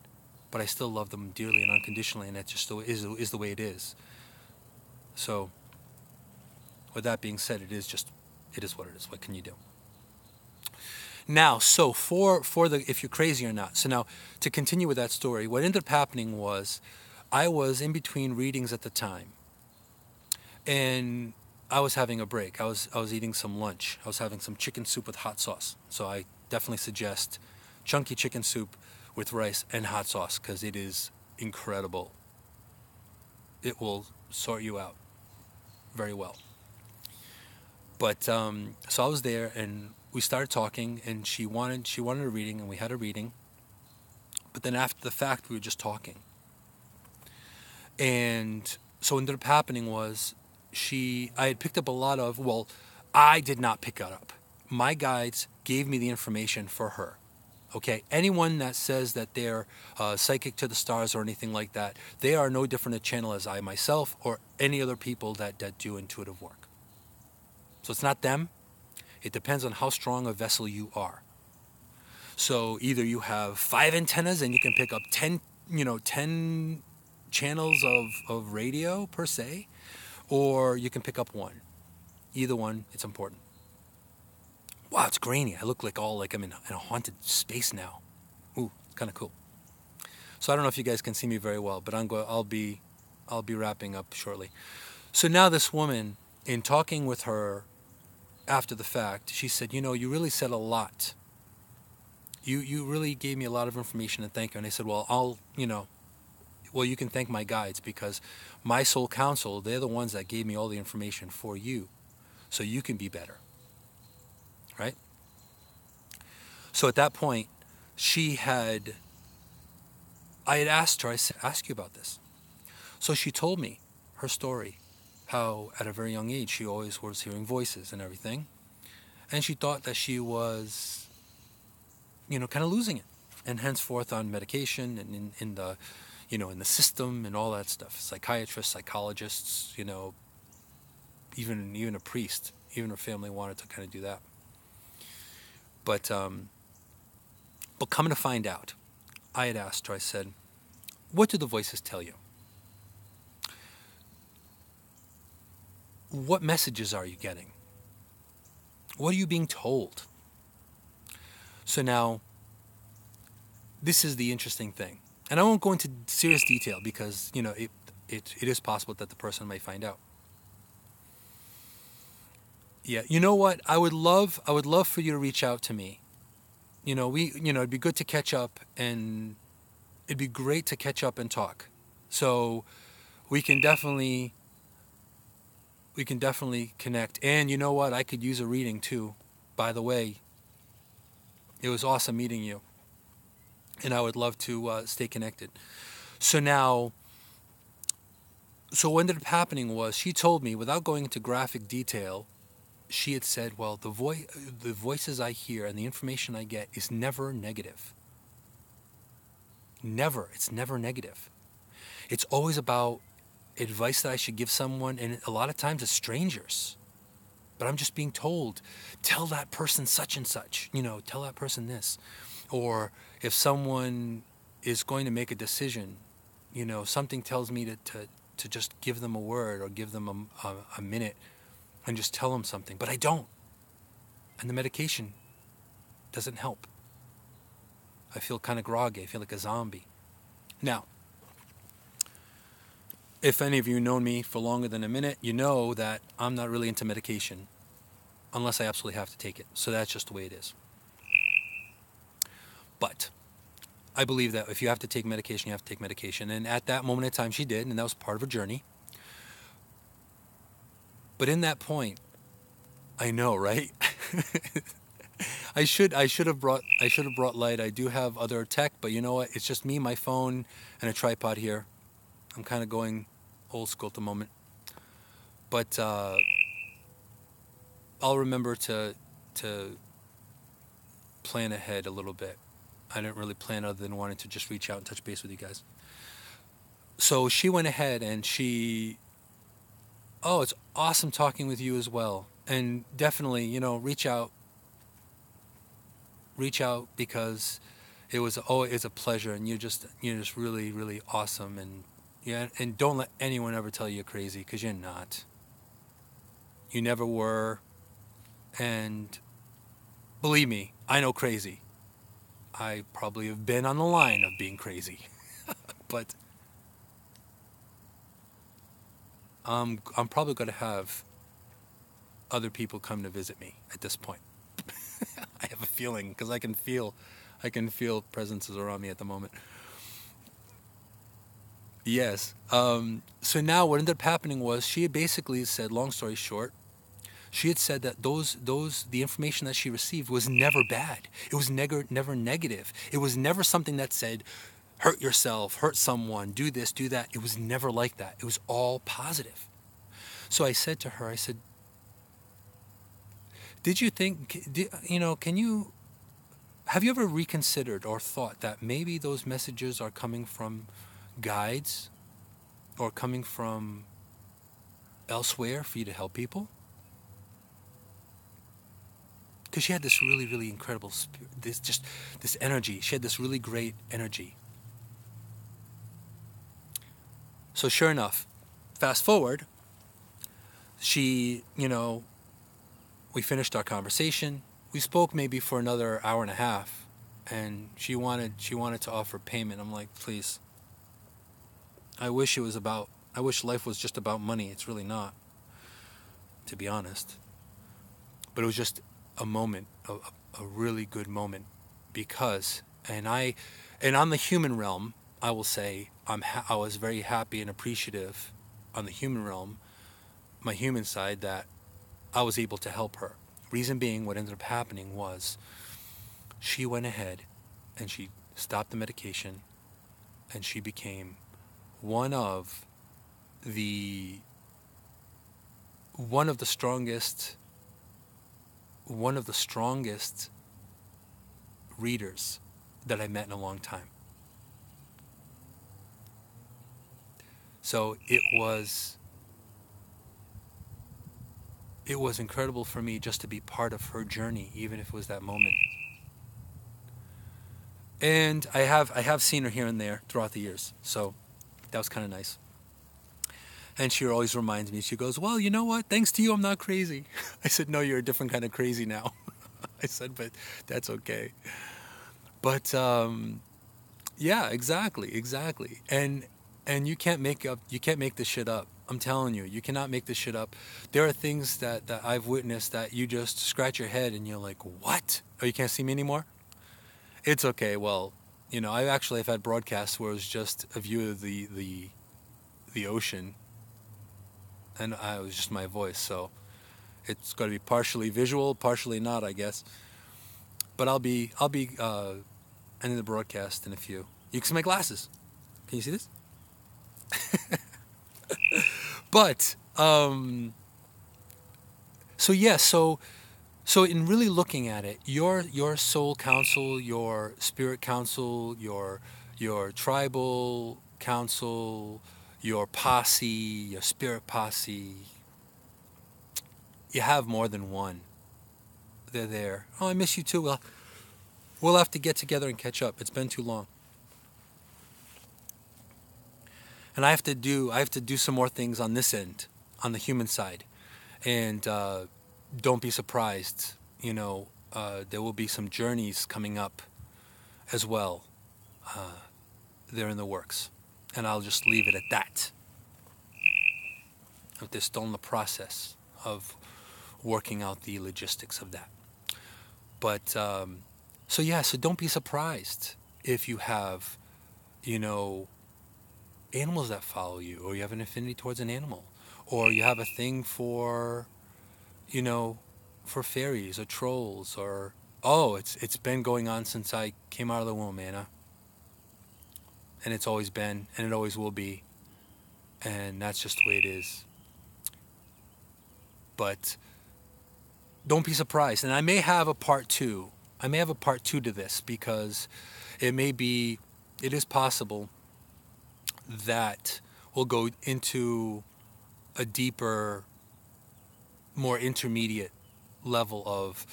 but I still love them dearly and unconditionally, and that just is the way it is. So, with that being said, it is what it is. What can you do? Now, so for the if you're crazy or not. So now, to continue with that story, what ended up happening was I was in between readings at the time, and I was having a break. I was eating some lunch. I was having some chicken soup with hot sauce. So I definitely suggest chunky chicken soup with rice and hot sauce because it is incredible. It will sort you out very well. But so I was there and we started talking, and she wanted a reading, and we had a reading. But then after the fact, we were just talking. And so what ended up happening was I had picked up a lot of, well, I did not pick it up. My guides gave me the information for her. Okay, anyone that says that they're psychic to the stars or anything like that, they are no different a channel as I myself or any other people that do intuitive work. So it's not them. It depends on how strong a vessel you are. So either you have 5 antennas and you can pick up 10 channels of radio per se, or you can pick up one. Either one, it's important. Wow, it's grainy. I look like I'm in a haunted space now. Ooh, it's kind of cool. So I don't know if you guys can see me very well, but I'll be wrapping up shortly. So now this woman, in talking with her after the fact, she said, you really said a lot. You really gave me a lot of information, and thank you. And I said, well, you can thank my guides, because my soul council, they're the ones that gave me all the information for you, so you can be better. Right? So at that point, I had asked her, I said, ask you about this. So she told me her story, how at a very young age she always was hearing voices and everything. And she thought that she was, kind of losing it. And henceforth on medication and in the system and all that stuff. Psychiatrists, psychologists, even a priest, even her family wanted to kind of do that. But coming to find out, I had asked her, I said, what do the voices tell you? What messages are you getting? What are you being told? So now, this is the interesting thing. And I won't go into serious detail because, it is possible that the person may find out. Yeah, you know what? I would love for you to reach out to me. It'd be good to catch up, and it'd be great to catch up and talk. So we can definitely connect. And you know what? I could use a reading too. By the way, it was awesome meeting you, and I would love to stay connected. So what ended up happening was she told me, without going into graphic detail, she had said, well, the voices I hear and the information I get is never negative. Never. It's never negative. It's always about advice that I should give someone, and a lot of times it's strangers. But I'm just being told, tell that person such and such, tell that person this. Or if someone is going to make a decision, something tells me to just give them a word or give them a minute and just tell them something, but I don't. And the medication doesn't help. I feel kind of groggy. I feel like a zombie. Now, if any of you know me for longer than a minute, you know that I'm not really into medication unless I absolutely have to take it. So that's just the way it is. But I believe that if you have to take medication, you have to take medication. And at that moment in time, she did, and that was part of her journey. But in that point, I know, right? I should have brought light. I do have other tech, but you know what? It's just me, my phone, and a tripod here. I'm kind of going old school at the moment. But I'll remember to plan ahead a little bit. I didn't really plan other than wanting to just reach out and touch base with you guys. So she went ahead and it's awesome talking with you as well. And definitely, reach out because it's a pleasure, and you're just really, really awesome. And don't let anyone ever tell you you're crazy, because you're not. You never were. And believe me, I know crazy. I probably have been on the line of being crazy. But I'm probably going to have other people come to visit me at this point. I have a feeling, because I can feel presences around me at the moment. Yes. So now what ended up happening was she had basically said, long story short, she had said that the information that she received was never bad. It was never negative. It was never something that said, hurt yourself, hurt someone, do this, do that. It was never like that. It was all positive. So I said to her, I said, did you think, have you ever reconsidered or thought that maybe those messages are coming from guides or coming from elsewhere for you to help people? Because she had this really, really incredible spirit, this energy. She had this really great energy. So sure enough, fast forward, she, we finished our conversation. We spoke maybe for another hour and a half, and she wanted to offer payment. I'm like, please. I wish life was just about money. It's really not, to be honest. But it was just a moment, a really good moment, because, and on the human realm, I will say, I was very happy and appreciative on the human realm, my human side, that I was able to help her. Reason being, what ended up happening was she went ahead and she stopped the medication, and she became one of the strongest readers that I met in a long time. So it was incredible for me just to be part of her journey, even if it was that moment. And I have seen her here and there throughout the years, so that was kind of nice. And she always reminds me, she goes, well, you know what? Thanks to you, I'm not crazy. I said, no, you're a different kind of crazy now. I said, but that's okay. But yeah, exactly. And you can't make this shit up. I'm telling you, you cannot make this shit up. There are things that I've witnessed that you just scratch your head and you're like, what? Oh, you can't see me anymore? It's okay. Well, I've had broadcasts where it was just a view of the ocean, and it was just my voice. So it's got to be partially visual, partially not, I guess. But I'll be ending the broadcast in a few. You can see my glasses. Can you see this? But so in really looking at it, your soul council, your spirit council, your tribal council, your posse, your spirit posse, you have more than one. They're there. Oh, I miss you too. Well, we'll have to get together and catch up. It's been too long. And I have to do some more things on this end, on the human side. And don't be surprised, there will be some journeys coming up as well. They're in the works. And I'll just leave it at that. They're still in the process of working out the logistics of that. But, so don't be surprised if you have, animals that follow you, or you have an affinity towards an animal, or you have a thing for, for fairies or trolls, or, it's been going on since I came out of the womb, Anna. And it's always been, and it always will be. And that's just the way it is. But don't be surprised. And I may have a part two. I may have a part two to this, because it is possible that we'll go into a deeper, more intermediate level of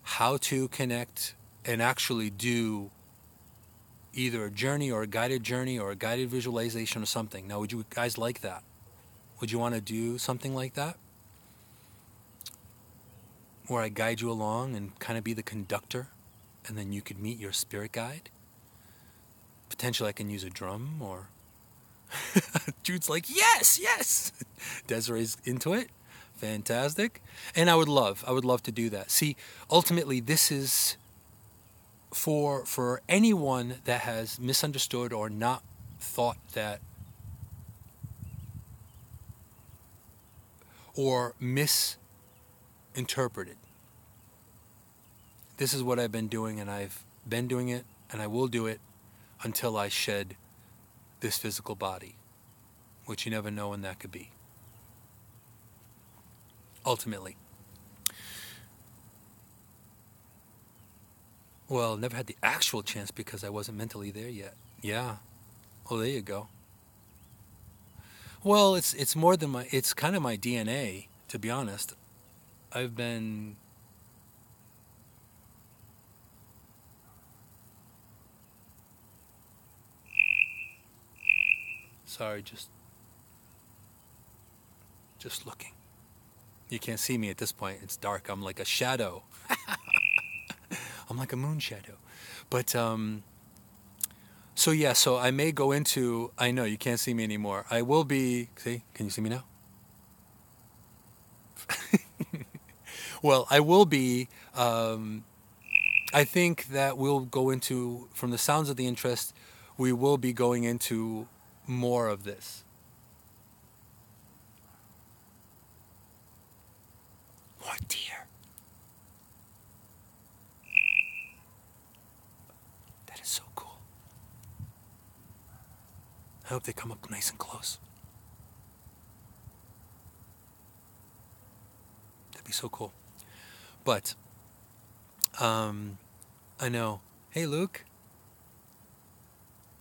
how to connect and actually do either a journey or a guided journey or a guided visualization or something. Now, would you guys like that? Would you want to do something like that? Where I guide you along and kind of be the conductor, and then you could meet your spirit guide? Potentially I can use a drum, or... Jude's like, yes! Desiree's into it. Fantastic. And I would love to do that. See, ultimately, this is for anyone that has misunderstood or not thought that, or misinterpreted. This is what I've been doing, and I've been doing it, and I will do it until I shed this physical body, which you never know when that could be. Ultimately. Well, never had the actual chance because I wasn't mentally there yet. Yeah. Oh, there you go. Well, it's more than it's kind of my DNA, to be honest. I've been sorry, just looking. You can't see me at this point. It's dark. I'm like a shadow. I'm like a moonshadow. But so I may go into, I know you can't see me anymore. I will be, see, can you see me now? Well, I will be, I think that we'll go into, from the sounds of the interest, we will be going into more of this. More deer. That is so cool. I hope they come up nice and close. That'd be so cool. But, I know. Hey, Luke.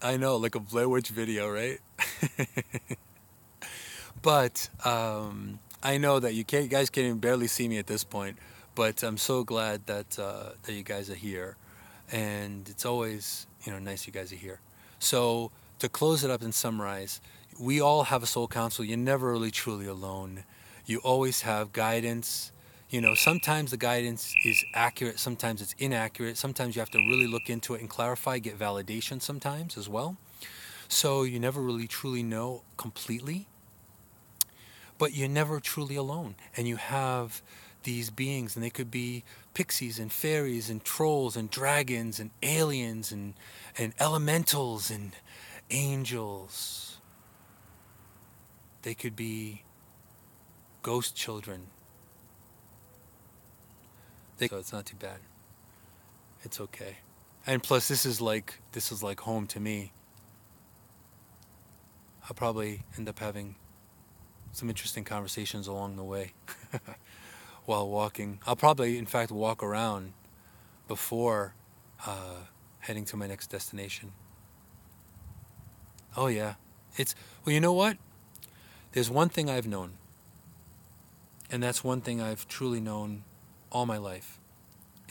I know, like a Blair Witch video, right? But I know that you guys can even barely see me at this point. But I'm so glad that you guys are here, and it's always nice you guys are here. So to close it up and summarize, we all have a soul council. You're never really truly alone. You always have guidance. Sometimes the guidance is accurate, sometimes it's inaccurate, sometimes you have to really look into it and clarify, get validation sometimes as well. So you never really truly know completely, but you're never truly alone. And you have these beings, and they could be pixies and fairies and trolls and dragons and aliens and elementals and angels. They could be ghost children. So it's not too bad. It's okay. And plus, this is like home to me. I'll probably end up having some interesting conversations along the way while walking. I'll probably, in fact, walk around before heading to my next destination. Oh, yeah. Well, you know what? There's one thing I've known, and that's one thing I've truly known all my life,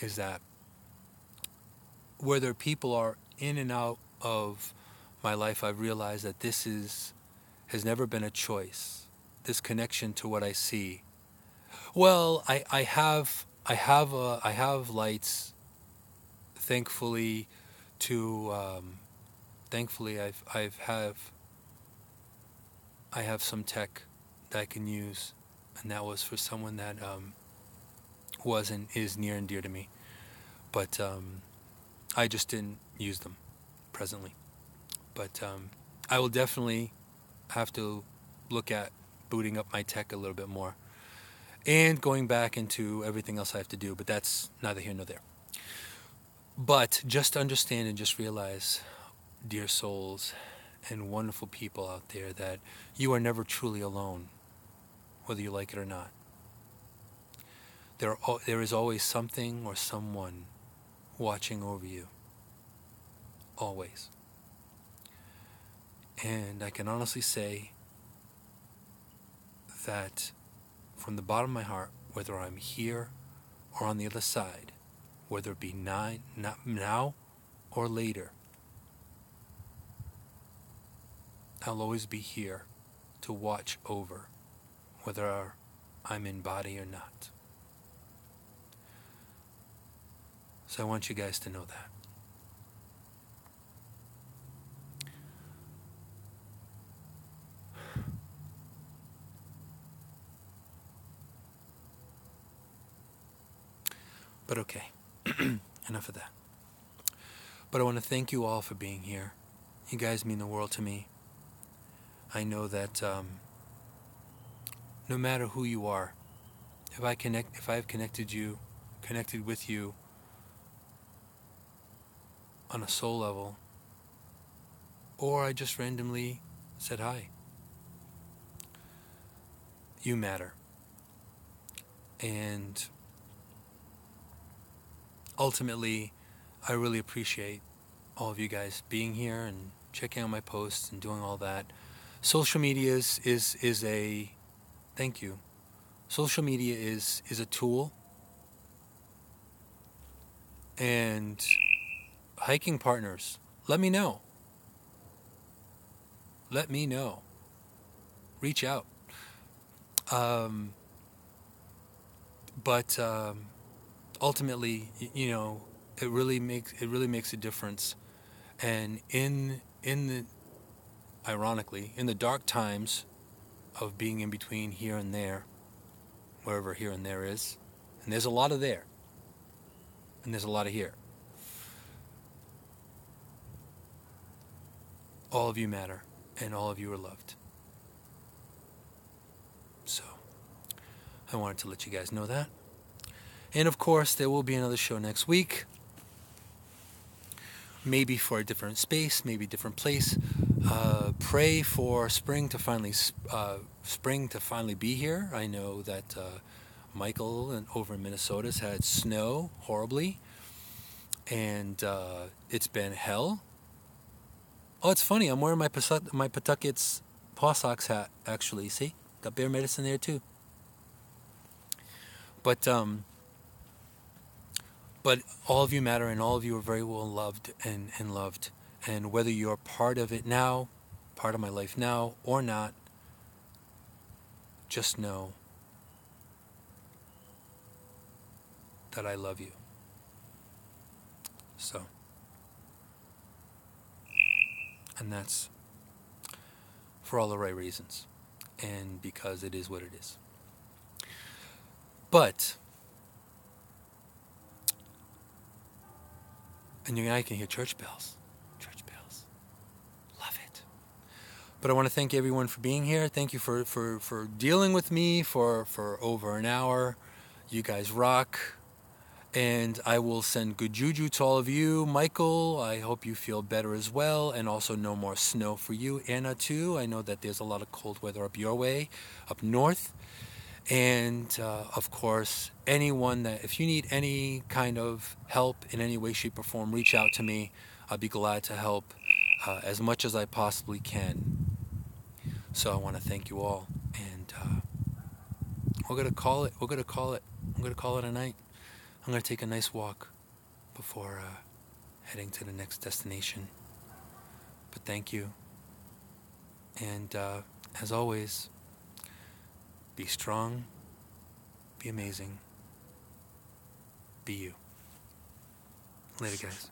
is that whether people are in and out of my life, I've realized that this has never been a choice. This connection to what I see. Well, I have lights. Thankfully, I have some tech that I can use, and that was for someone that was and is near and dear to me. But I just didn't use them presently. But I will definitely have to look at booting up my tech a little bit more and going back into everything else I have to do. But that's neither here nor there. But just understand and just realize, dear souls and wonderful people out there, that you are never truly alone, whether you like it or not. There is always something or someone watching over you. Always. And I can honestly say that from the bottom of my heart, whether I'm here or on the other side, whether it be now or later, I'll always be here to watch over whether I'm in body or not. So I want you guys to know that. But okay, enough of that. But I want to thank you all for being here. You guys mean the world to me. I know that no matter who you are, if I have connected with you on a soul level, or I just randomly said hi. You matter. And ultimately, I really appreciate all of you guys being here and checking out my posts and doing all that. Social media is a thank you. Social media is a tool, and hiking partners, let me know. Let me know. Reach out. But ultimately, it really makes a difference. And ironically, in the dark times of being in between here and there, wherever here and there is, and there's a lot of there, and there's a lot of here. All of you matter, and all of you are loved. So, I wanted to let you guys know that. And of course, there will be another show next week. Maybe for a different space, maybe a different place. Pray for spring to finally be here. I know that Michael over in Minnesota has had snow horribly, and it's been hell. Oh, it's funny. I'm wearing my Pawtucket's Paw Sox hat, actually. See? Got bear medicine there, too. But all of you matter, and all of you are very well loved and loved. And whether you're part of it now, part of my life now, or not, just know that I love you. So, and that's for all the right reasons, and because it is what it is. But, and I can hear church bells. Church bells. Love it. But I want to thank everyone for being here. Thank you for dealing with me for over an hour. You guys rock. And I will send good juju to all of you. Michael, I hope you feel better as well. And also no more snow for you. Anna, too. I know that there's a lot of cold weather up your way, up north. And, of course, anyone that, if you need any kind of help in any way, shape, or form, reach out to me. I'll be glad to help as much as I possibly can. So I want to thank you all. And we're going to call it. I'm going to call it a night. I'm going to take a nice walk before heading to the next destination. But thank you. And as always, be strong, be amazing, be you. Later, guys.